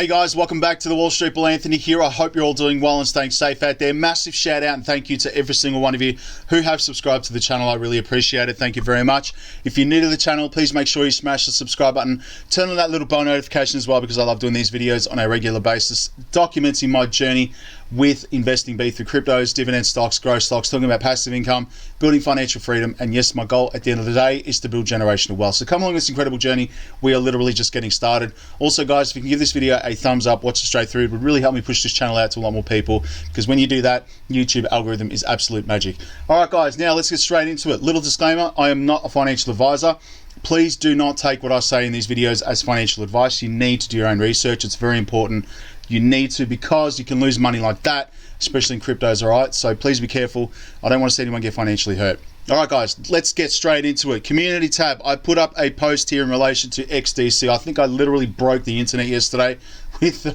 Hey guys, welcome back to the Wall Street Bull. Anthony here. I hope you're all doing well and staying safe out there. Massive shout out and thank you to every single one of you who have subscribed to the channel. I really appreciate it. Thank you very much. If you're new to the channel, please make sure you smash the subscribe button. Turn on that little bell notification as well, because I love doing these videos on a regular basis, documenting my journey with investing, be through cryptos, dividend stocks, growth stocks, talking about passive income, building financial freedom, and yes, my goal at the end of the day is to build generational wealth. So come along this incredible journey. We are literally just getting started. Also guys, if you can give this video a thumbs up, watch it straight through, it would really help me push this channel out to a lot more people, because when you do that, YouTube algorithm is absolute magic. All right guys, now let's get straight into it. Little disclaimer, I am not a financial advisor. Please do not take what I say in these videos as financial advice. You need to do your own research. It's very important. You need to, because you can lose money like that, especially in cryptos, all right? So please be careful. I don't want to see anyone get financially hurt. All right, guys, let's get straight into it. Community tab. I put up a post here in relation to XDC. I think I literally broke the internet yesterday with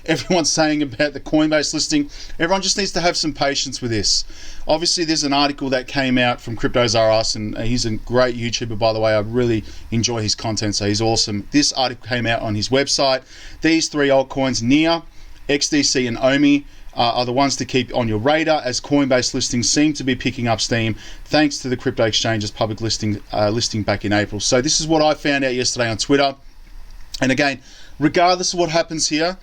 everyone saying about the Coinbase listing. Everyone just needs to have some patience with this. Obviously, there's an article that came out from Cryptos R Us, and he's a great YouTuber, by the way. I really enjoy his content, so he's awesome. This article came out on his website. These three altcoins, NEAR, XDC, and OMI, are the ones to keep on your radar, as Coinbase listings seem to be picking up steam thanks to the crypto exchange's public listing back in April. So this is what I found out yesterday on Twitter. And again, regardless of what happens here,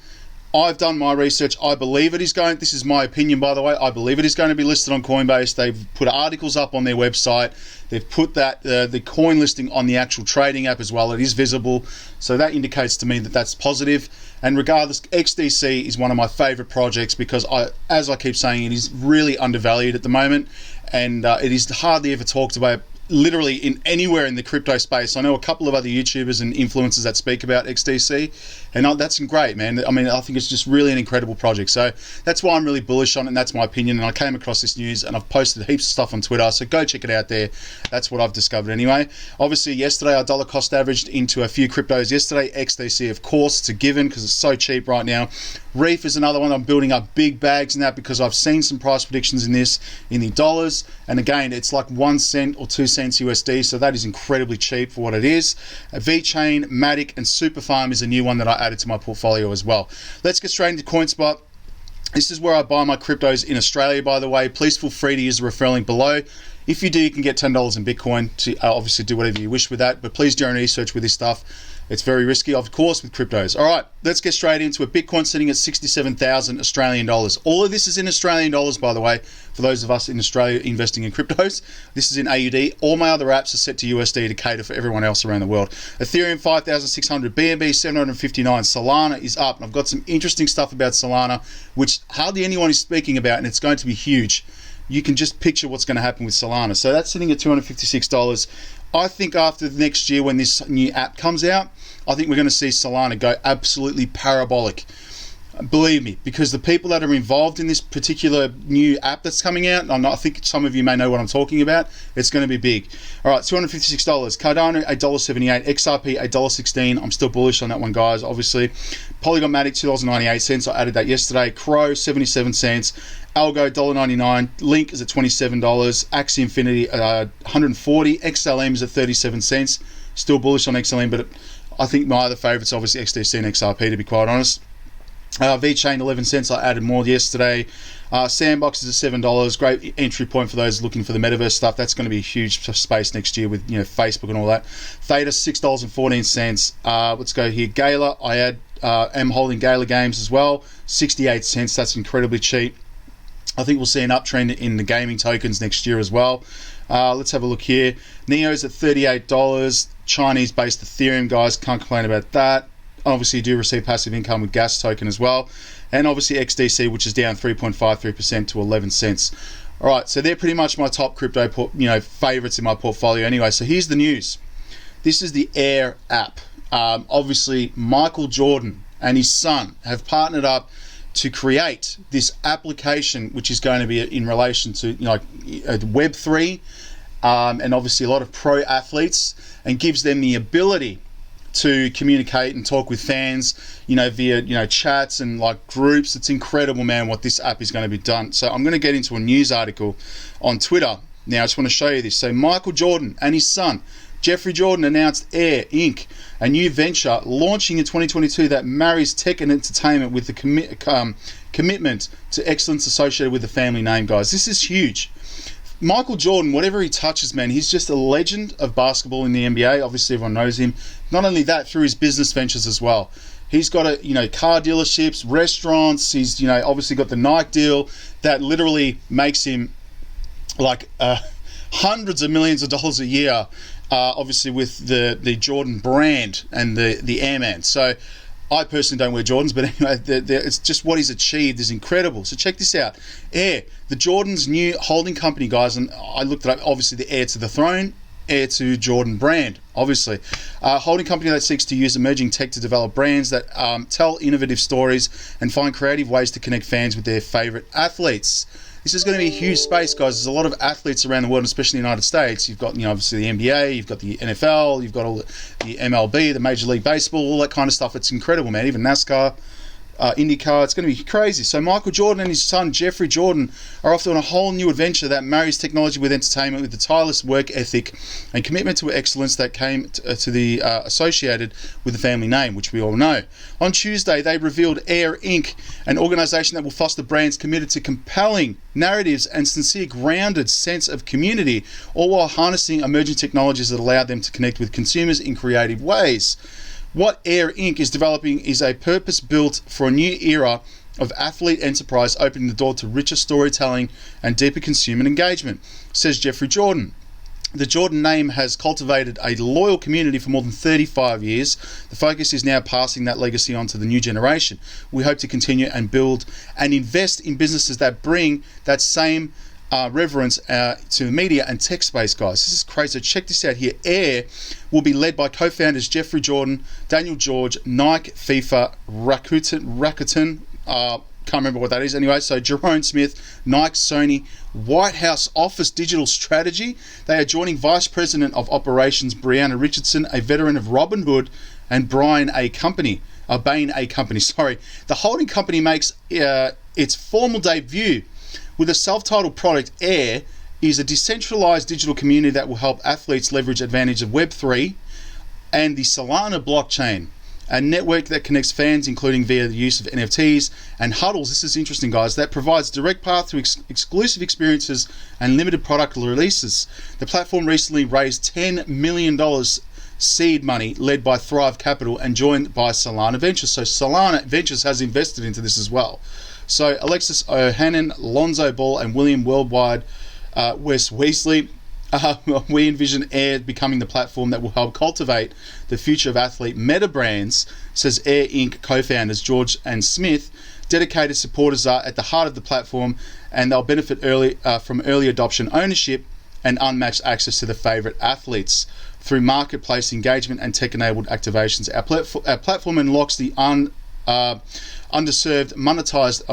I've done my research. I believe it is going, this is my opinion by the way, I believe it is going to be listed on Coinbase. They've put articles up on their website. They've put that the coin listing on the actual trading app as well. It is visible. So that indicates to me that that's positive. And regardless, XDC is one of my favorite projects because, as I keep saying, it is really undervalued at the moment. And it is hardly ever talked about literally in anywhere in the crypto space. I know a couple of other YouTubers and influencers that speak about XDC, and that's great, man. I mean, I think it's just really an incredible project. So that's why I'm really bullish on it, and that's my opinion. And I came across this news, and I've posted heaps of stuff on Twitter, so go check it out there. That's what I've discovered anyway. Obviously, yesterday I dollar cost averaged into a few cryptos yesterday. XDC, of course, it's a given because it's so cheap right now. Reef is another one. I'm building up big bags in that because I've seen some price predictions in this in the dollars, and again, it's like 1 cent or 2 cents USD, so that is incredibly cheap for what it is. VeChain, Matic, and Superfarm is a new one that I added to my portfolio as well. Let's get straight into Coinspot. This is where I buy my cryptos in Australia, by the way. Please feel free to use the referral link below. If you do, you can get $10 in Bitcoin to obviously do whatever you wish with that, but please do your own research with this stuff. It's very risky, of course, with cryptos. All right, let's get straight into it. Bitcoin sitting at 67,000 Australian dollars. All of this is in Australian dollars, by the way, for those of us in Australia investing in cryptos. This is in AUD. All my other apps are set to USD to cater for everyone else around the world. Ethereum 5,600, BNB 759, Solana is up. And I've got some interesting stuff about Solana, which hardly anyone is speaking about, and it's going to be huge. You can just picture what's going to happen with Solana. So that's sitting at $256. I think after next year when this new app comes out, I think we're going to see Solana go absolutely parabolic. Believe me, because the people that are involved in this particular new app that's coming out, I think some of you may know what I'm talking about, it's going to be big. All right, $256. Cardano, $1.78. XRP, $1.16. I'm still bullish on that one, guys, obviously. Polygon Matic, $2.98. I added that yesterday. Crow, 77 cents. Algo, $1.99. Link is at $27. Axie Infinity, $140. XLM is at 37 cents. Still bullish on XLM, but I think my other favorites, obviously XDC and XRP, to be quite honest. VeChain, 11 cents. I added more yesterday. Sandbox is at $7. Great entry point for those looking for the metaverse stuff. That's going to be a huge space next year with Facebook and all that. Theta, $6.14. Let's go here. Gala, I am holding Gala Games as well. 68 cents. That's incredibly cheap. I think we'll see an uptrend in the gaming tokens next year as well. Let's have a look here. Neo's at $38. Chinese-based Ethereum, guys. Can't complain about that. Obviously, you do receive passive income with gas token as well. And obviously XDC, which is down 3.53% to 11 cents. All right, so they're pretty much my top crypto favorites in my portfolio anyway. So here's the news. This is the HEIR app. Obviously, Michael Jordan and his son have partnered up to create this application, which is going to be in relation to Web3 and obviously a lot of pro athletes, and gives them the ability to communicate and talk with fans, via chats and like groups. It's incredible, man, what this app is going to be done. So I'm going to get into a news article on Twitter now. I just want to show you this. So Michael Jordan and his son Jeffrey Jordan announced HEIR Inc, a new venture launching in 2022 that marries tech and entertainment with the commitment to excellence associated with the family name, guys. This is huge. Michael Jordan, whatever he touches, man, he's just a legend of basketball in the NBA. Obviously, everyone knows him. Not only that, through his business ventures as well. He's got car dealerships, restaurants. He's obviously got the Nike deal that literally makes him like hundreds of millions of dollars a year. Obviously with the Jordan brand and the Airman. So I personally don't wear Jordans, but anyway, it's just what he's achieved is incredible. So check this out. HEIR, the Jordan's new holding company, guys, and I looked it up, obviously the heir to the throne, heir to Jordan brand, obviously. A holding company that seeks to use emerging tech to develop brands that tell innovative stories and find creative ways to connect fans with their favorite athletes. This is going to be a huge space, guys. There's a lot of athletes around the world, especially in the United States. You've got, obviously the NBA, you've got the NFL, you've got all the MLB, the Major League Baseball, all that kind of stuff. It's incredible, man. Even NASCAR, IndyCar, it's going to be crazy. So Michael Jordan and his son Jeffrey Jordan are off on a whole new adventure that marries technology with entertainment, with the tireless work ethic and commitment to excellence that came to the associated with the family name, which we all know. On Tuesday, they revealed HEIR Inc, an organization that will foster brands committed to compelling narratives and sincere, grounded sense of community, all while harnessing emerging technologies that allow them to connect with consumers in creative ways. What HEIR Inc is developing is a purpose built for a new era of athlete enterprise, opening the door to richer storytelling and deeper consumer engagement, says Jeffrey Jordan. The Jordan name has cultivated a loyal community for more than 35 years. The focus is now passing that legacy on to the new generation. We hope to continue and build and invest in businesses that bring that same reverence to the media and tech space, guys. This is crazy. So check this out here. HEIR will be led by co-founders Jeffrey Jordan, Daniel George, Nike, FIFA, Rakuten, can't remember what that is anyway. So Jerome Smith, Nike, Sony, White House Office Digital Strategy. They are joining Vice President of Operations Brianna Richardson, a veteran of Robinhood, and Bain A Company. Sorry. The holding company makes its formal debut with a self-titled product. HEIR is a decentralized digital community that will help athletes leverage advantage of Web3 and the Solana blockchain, a network that connects fans, including via the use of NFTs and huddles. This is interesting, guys. That provides direct path to exclusive experiences and limited product releases. The platform recently raised $10 million seed money led by Thrive Capital and joined by Solana Ventures. So Solana Ventures has invested into this as well. So Alexis Ohanian, Lonzo Ball, and William Worldwide Wes Weasley, we envision HEIR becoming the platform that will help cultivate the future of athlete meta brands, says HEIR Inc. co-founders George and Smith. Dedicated supporters are at the heart of the platform, and they'll benefit from early adoption ownership and unmatched access to the favorite athletes through marketplace engagement and tech-enabled activations. Our platform unlocks the underserved monetization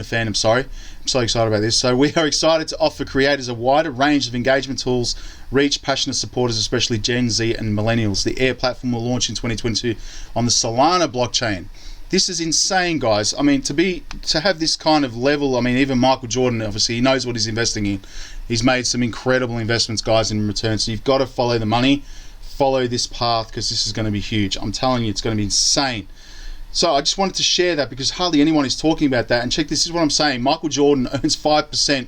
of fandom. Sorry. I'm so excited about this. So we are excited to offer creators a wider range of engagement tools, reach passionate supporters, especially Gen Z and millennials. The HEIR platform will launch in 2022 on the Solana blockchain. This is insane, guys. I mean, to have this kind of level, I mean, even Michael Jordan, obviously, he knows what he's investing in. He's made some incredible investments, guys, in return. So you've got to follow the money, follow this path, because this is going to be huge. I'm telling you, it's going to be insane. So I just wanted to share that because hardly anyone is talking about that. And check, this is what I'm saying. Michael Jordan earns 5%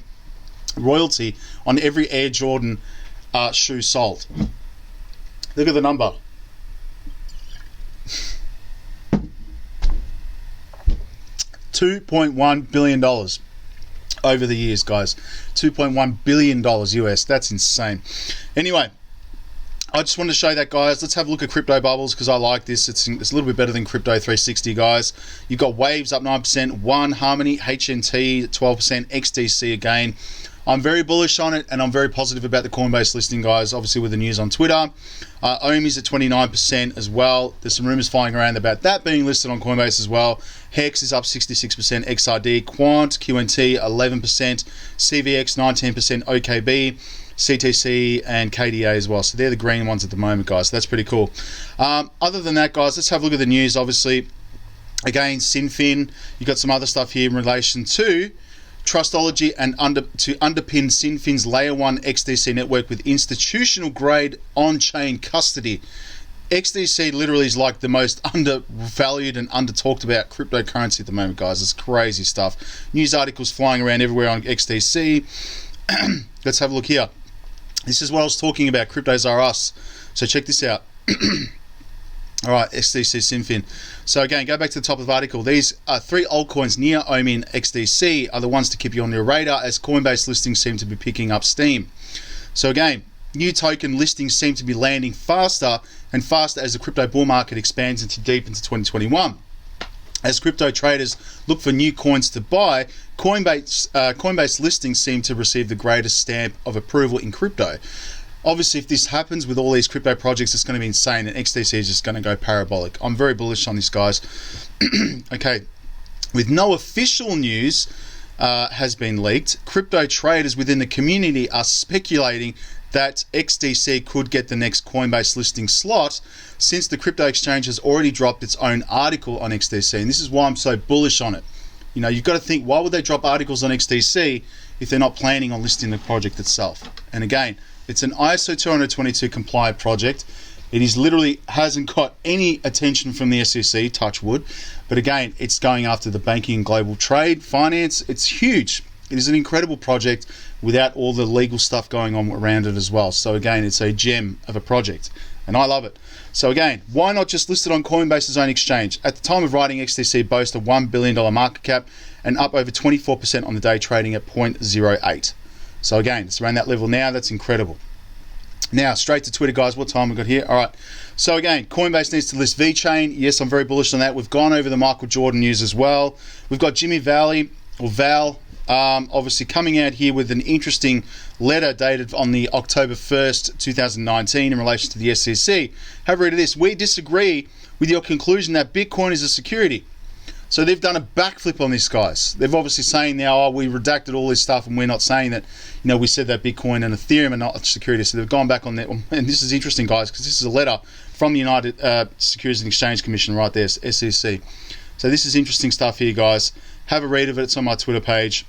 royalty on every Air Jordan shoe sold. Look at the number. $2.1 billion over the years, guys. $2.1 billion US. That's insane. Anyway, I just wanted to show that, guys. Let's have a look at crypto bubbles because I like this. It's a little bit better than Crypto 360, guys. You've got Waves up 9%, One, Harmony, HNT 12%, XDC again. I'm very bullish on it, and I'm very positive about the Coinbase listing, guys, obviously with the news on Twitter. OMI's at 29% as well. There's some rumors flying around about that being listed on Coinbase as well. HEX is up 66%, XRD, Quant, QNT 11%, CVX 19%, OKB, CTC, and KDA as well. So they're the green ones at the moment, guys. So that's pretty cool. Other than that, guys, let's have a look at the news. Obviously, again, XinFin. You've got some other stuff here in relation to Trustology and to underpin XinFin's Layer 1 XDC network with institutional grade on-chain custody. XDC literally is like the most undervalued and under-talked about cryptocurrency at the moment, guys. It's crazy stuff. News articles flying around everywhere on XDC. Let's have a look here. This is what I was talking about. Cryptos are us. So check this out. All right, XDC XinFin. So again, go back to the top of the article. These are 3 altcoins near OMI and XDC are the ones to keep you on your radar as Coinbase listings seem to be picking up steam. So again, new token listings seem to be landing faster and faster as the crypto bull market expands deep into 2021. As crypto traders look for new coins to buy, Coinbase listings seem to receive the greatest stamp of approval in crypto. Obviously, if this happens with all these crypto projects, it's going to be insane, and XDC is just going to go parabolic. I'm very bullish on this, guys. Okay, with no official news has been leaked, crypto traders within the community are speculating that XDC could get the next Coinbase listing slot since the crypto exchange has already dropped its own article on XDC, and this is why I'm so bullish on it. You know, you've got to think, why would they drop articles on XDC if they're not planning on listing the project itself? And again, it's an ISO 222 compliant project. It is literally hasn't got any attention from the SEC, touch wood. But again, it's going after the banking and global trade, finance. It's huge. It is an incredible project without all the legal stuff going on around it as well. So again, it's a gem of a project, and I love it. So again, why not just list it on Coinbase's own exchange? At the time of writing, XDC boasts a $1 billion market cap and up over 24% on the day, trading at 0.08. So again, it's around that level now. That's incredible. Now, straight to Twitter, guys. What time we got here? All right. So again, Coinbase needs to list VeChain. Yes, I'm very bullish on that. We've gone over the Michael Jordan news as well. We've got Jimmy Valley, or Val, obviously coming out here with an interesting letter dated on the October 1st, 2019 in relation to the SEC. Have a read of this. We disagree with your conclusion that Bitcoin is a security. So they've done a backflip on this, guys. They've obviously saying now, oh, we redacted all this stuff and we're not saying that, you know, we said that Bitcoin and Ethereum are not security. So they've gone back on that. And this is interesting, guys, because this is a letter from the United Securities and Exchange Commission right there, SEC. So this is interesting stuff here, guys. Have a read of it. It's on my Twitter page.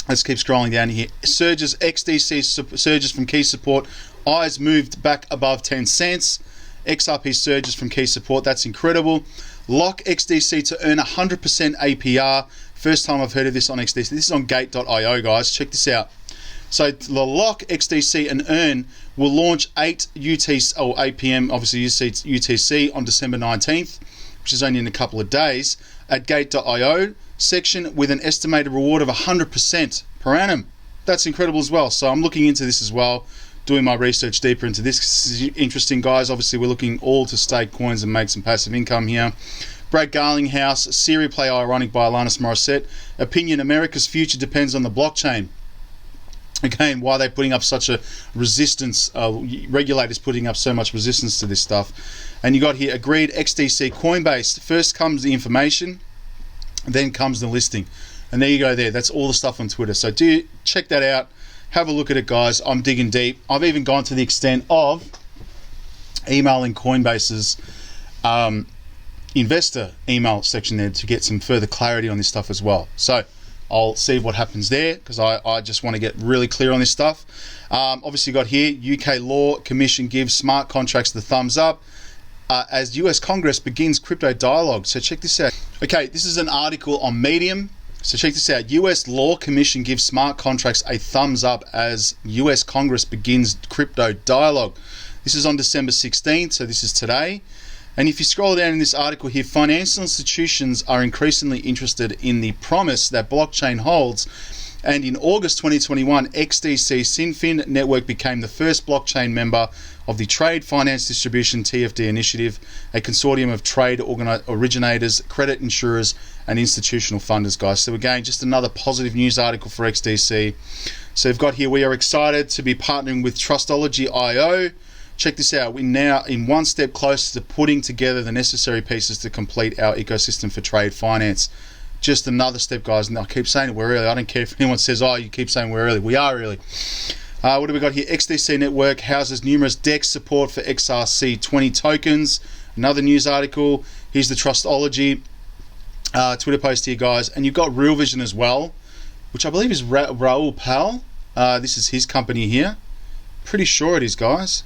Let's keep scrolling down here. Surges, XDC surges from key support. Eyes moved back above 10 cents. XRP surges from key support. That's incredible. Lock XDC to earn 100% APR. First time I've heard of this on XDC. This is on gate.io, guys. Check this out. So the Lock XDC and earn will launch 8 p.m. obviously UTC on December 19th, which is only in a couple of days, at gate.io section with an estimated reward of 100% per annum. That's incredible as well. So I'm looking into this as well, doing my research deeper into this. This is interesting, guys. Obviously, we're looking all to stake coins and make some passive income here. Brad Garlinghouse, Siri play ironic by Alanis Morissette. Opinion, America's future depends on the blockchain. Again, why are they putting up such a resistance, regulators putting up so much resistance to this stuff. And you got here, agreed, XDC, Coinbase. First comes the information, then comes the listing. And there you go there. That's all the stuff on Twitter. So do check that out. Have a look at it, guys. I'm digging deep. I've even gone to the extent of emailing Coinbase's investor email section there to get some further clarity on this stuff as well. So I'll see what happens there, because I just want to get really clear on this stuff. Obviously got here, UK Law Commission gives smart contracts the thumbs up as US Congress begins crypto dialogue. So check this out. Okay, this is an article on Medium. So check this out. US Law Commission gives smart contracts a thumbs up as US Congress begins crypto dialogue. This is on December 16th, so this is today. And if you scroll down in this article here, financial institutions are increasingly interested in the promise that blockchain holds. And in August 2021, XDC XinFin network became the first blockchain member of the Trade Finance Distribution TFD initiative, a consortium of trade originators, credit insurers, and institutional funders, guys. So again, just another positive news article for XDC. So we've got here, we are excited to be partnering with Trustology.io. Check this out. We're now in one step closer to putting together the necessary pieces to complete our ecosystem for trade finance. Just another step, guys. And I keep saying it, we're early. I don't care if anyone says, oh, you keep saying we're early. We are early. What do we got here? XDC Network houses numerous DEX support for XRC20 tokens. Another news article. Here's the Trustology Twitter post here, guys. And you've got Real Vision as well. which I believe is Raul Pal. This is his company here. Pretty sure it is, guys.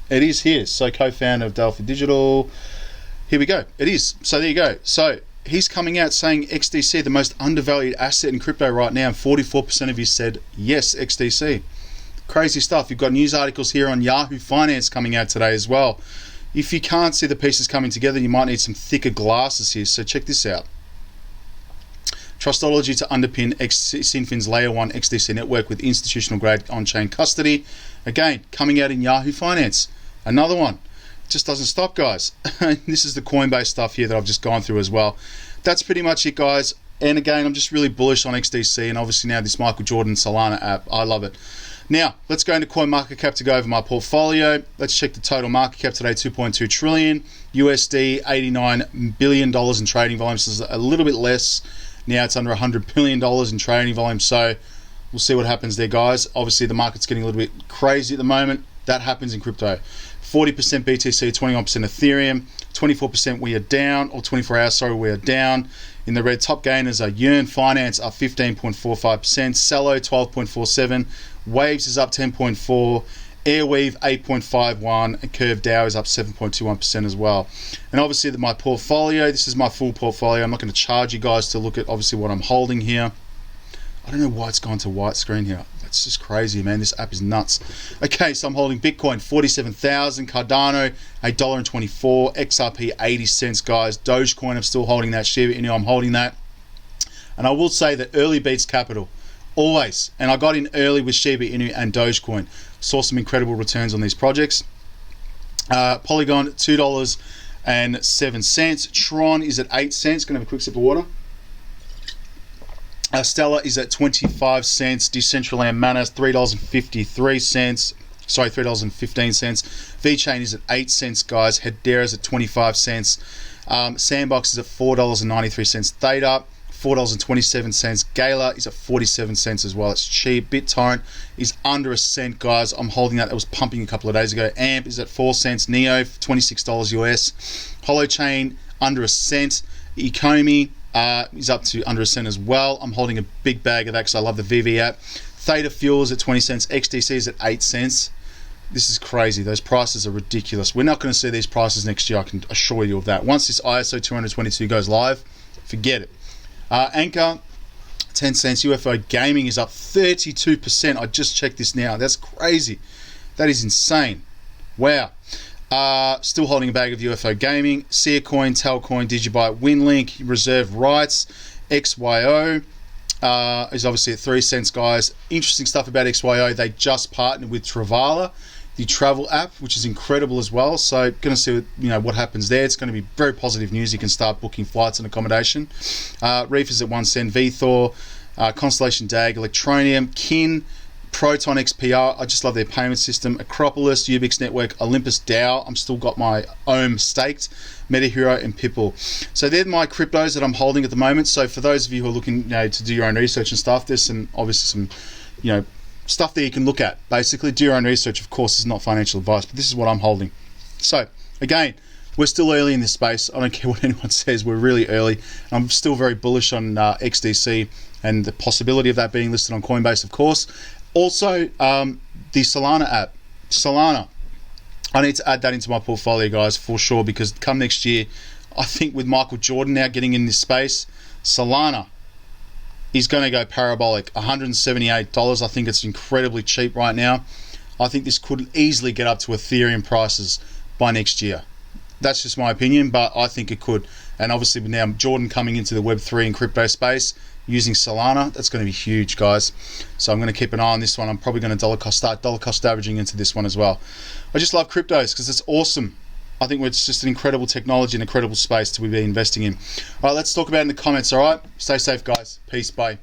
It is here. So co-founder of Delphi Digital. Here we go. It is. So there you go. So he's coming out saying XDC, the most undervalued asset in crypto right now, and 44% of you said yes, XDC. Crazy stuff. You've got news articles here on Yahoo Finance coming out today as well. If you can't see the pieces coming together, you might need some thicker glasses here. So check this out. Trustology to underpin XinFin's Layer 1 XDC network with institutional grade on-chain custody. Again, coming out in Yahoo Finance. Another one. Just doesn't stop, guys. This is the Coinbase stuff here that I've just gone through as well. That's pretty much it, guys. And again, I'm just really bullish on XDC, and obviously now this Michael Jordan Solana app. I love it. Now, let's go into Coinmarketcap to go over my portfolio. Let's check the total market cap today, 2.2 trillion. USD, $89 billion in trading volume. So it's a little bit less. Now it's under $100 billion in trading volume. So we'll see what happens there, guys. Obviously, the market's getting a little bit crazy at the moment. That happens in crypto. 40% BTC, 21% Ethereum, 24% we are down, or 24 hours, sorry, we are down. In the red, top gainers are HEIR Finance up 15.45%, Cello 12.47%, Waves is up 10.4%, Airweave 8.51%, and Curve DAO is up 7.21% as well. And obviously my portfolio, this is my full portfolio. I'm not going to charge you guys to look at obviously what I'm holding here. I don't know why it's gone to white screen here. That's just crazy, man. This app is nuts. Okay, so I'm holding Bitcoin 47,000, Cardano $8.24, XRP 80 cents, guys. Dogecoin, I'm still holding that. Shiba Inu, I'm holding that. And I will say that early beats capital, always. And I got in early with Shiba Inu and Dogecoin. Saw some incredible returns on these projects. Polygon $2.07. Tron is at 8 cents. Gonna have a quick sip of water. Stellar is at 25 cents. Decentraland Mana $3.53. Sorry, $3.15. VeChain is at 8 cents, guys. Hedera is at 25 cents. Sandbox is at $4.93. Theta $4.27. Gala is at 47 cents as well. It's cheap. BitTorrent is under a cent, guys. I'm holding that. That was pumping a couple of days ago. AMP is at 4 cents. Neo $26 US. Holochain under a cent. Ecomi is up to under a cent as well. I'm holding a big bag of that because I love the VV app. Theta Fuel is at 20 cents. XDC is at 8 cents. This is crazy. Those prices are ridiculous. We're not going to see these prices next year, I can assure you of that. Once this ISO 222 goes live, forget it. Anchor, 10 cents. UFO Gaming is up 32%. I just checked this now. That's crazy. That is insane. Wow. Still holding a bag of UFO Gaming. Seacoin, Talcoin, Digibyte, Winlink, Reserve Rights, XYO is obviously at 3 cents, guys. Interesting stuff about XYO. They just partnered with Travala, the travel app, which is incredible as well. So going to see what happens there. It's going to be very positive news. You can start booking flights and accommodation. Reef is at 1 cent. VThor, Constellation DAG, Electronium, Kin, Proton XPR, I just love their payment system. Acropolis, Ubix Network, Olympus DAO, I'm still got my OHM staked, MetaHero and Pipple. So they're my cryptos that I'm holding at the moment. So for those of you who are looking to do your own research and stuff, there's obviously some stuff that you can look at. Basically, do your own research, of course. This is not financial advice, but this is what I'm holding. So again, we're still early in this space. I don't care what anyone says, we're really early. I'm still very bullish on XDC and the possibility of that being listed on Coinbase, of course. Also, the Solana app. Solana. I need to add that into my portfolio, guys, for sure, because come next year, I think with Michael Jordan now getting in this space, Solana is going to go parabolic. $178. I think it's incredibly cheap right now. I think this could easily get up to Ethereum prices by next year. That's just my opinion, but I think it could. And obviously with now Jordan coming into the Web3 and crypto space using Solana, that's going to be huge, guys. So I'm going to keep an eye on this one. I'm probably going to start dollar cost averaging into this one as well. I just love cryptos because it's awesome. I think it's just an incredible technology and incredible space to be investing in. All right, let's talk about it in the comments, all right? Stay safe, guys. Peace, bye.